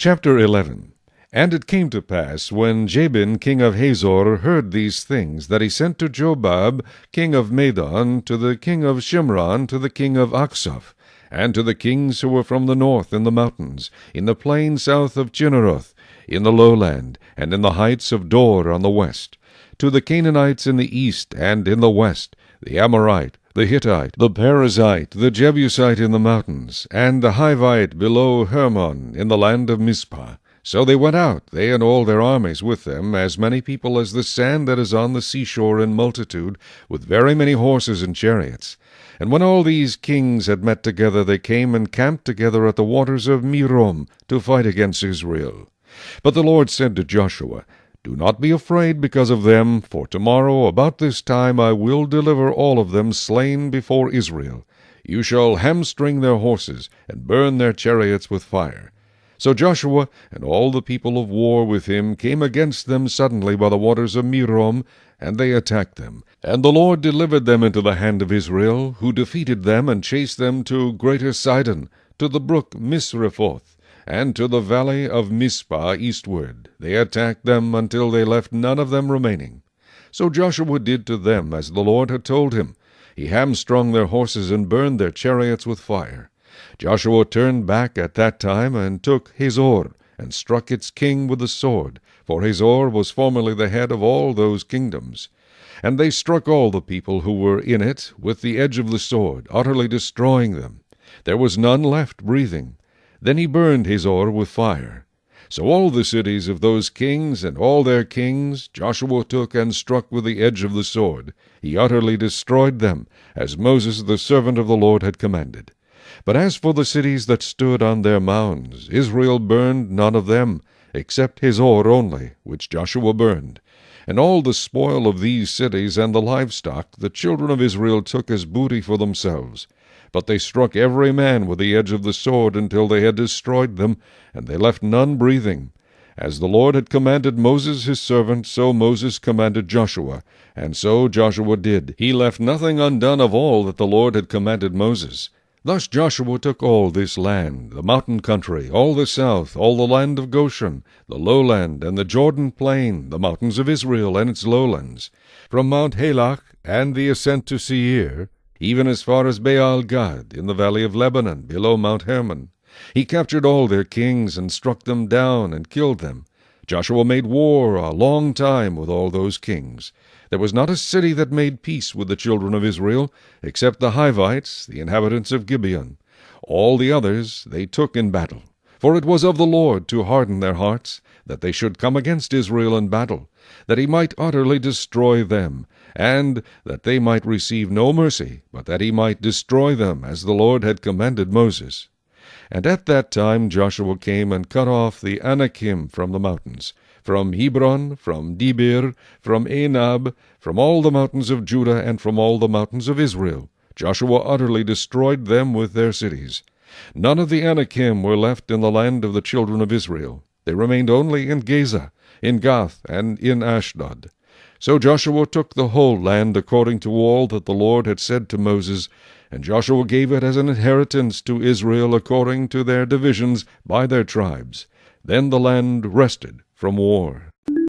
Chapter 11. And it came to pass, when Jabin king of Hazor heard these things, that he sent to Jobab king of Madon, to the king of Shimron, to the king of Achshaph, and to the kings who were from the north in the mountains, in the plain south of Chinneroth, in the lowland, and in the heights of Dor on the west, to the Canaanites in the east and in the west, the Amorite, the Hittite, the Perizzite, the Jebusite in the mountains, and the Hivite below Hermon, in the land of Mizpah. So they went out, they and all their armies with them, as many people as the sand that is on the seashore in multitude, with very many horses and chariots. And when all these kings had met together, they came and camped together at the waters of Merom, to fight against Israel. But the Lord said to Joshua, Do not be afraid because of them, for tomorrow about this time I will deliver all of them slain before Israel. You shall hamstring their horses, and burn their chariots with fire. So Joshua and all the people of war with him came against them suddenly by the waters of Merom, and they attacked them. And the Lord delivered them into the hand of Israel, who defeated them and chased them to Greater Sidon, to the brook Misrephoth, and to the valley of Mizpah eastward. They attacked them until they left none of them remaining. So Joshua did to them as the Lord had told him. He hamstrung their horses and burned their chariots with fire. Joshua turned back at that time and took Hazor, and struck its king with the sword, for Hazor was formerly the head of all those kingdoms. And they struck all the people who were in it with the edge of the sword, utterly destroying them. There was none left breathing. Then he burned Hazor with fire. So all the cities of those kings and all their kings Joshua took and struck with the edge of the sword. He utterly destroyed them, as Moses the servant of the Lord had commanded. But as for the cities that stood on their mounds, Israel burned none of them, except Hazor only, which Joshua burned. And all the spoil of these cities and the livestock the children of Israel took as booty for themselves. But they struck every man with the edge of the sword until they had destroyed them, and they left none breathing. As the Lord had commanded Moses his servant, so Moses commanded Joshua, and so Joshua did. He left nothing undone of all that the Lord had commanded Moses. Thus Joshua took all this land, the mountain country, all the south, all the land of Goshen, the lowland, and the Jordan plain, the mountains of Israel and its lowlands, from Mount Halak and the ascent to Seir, even as far as Baal-Gad, in the valley of Lebanon, below Mount Hermon. He captured all their kings, and struck them down, and killed them. Joshua made war a long time with all those kings. There was not a city that made peace with the children of Israel, except the Hivites, the inhabitants of Gibeon. All the others they took in battle. For it was of the Lord to harden their hearts, that they should come against Israel in battle, that he might utterly destroy them, and that they might receive no mercy, but that he might destroy them, as the Lord had commanded Moses. And at that time Joshua came and cut off the Anakim from the mountains, from Hebron, from Debir, from Anab, from all the mountains of Judah, and from all the mountains of Israel. Joshua utterly destroyed them with their cities. None of the Anakim were left in the land of the children of Israel. They remained only in Gaza, in Gath, and in Ashdod. So Joshua took the whole land according to all that the Lord had said to Moses, and Joshua gave it as an inheritance to Israel according to their divisions by their tribes. Then the land rested from war.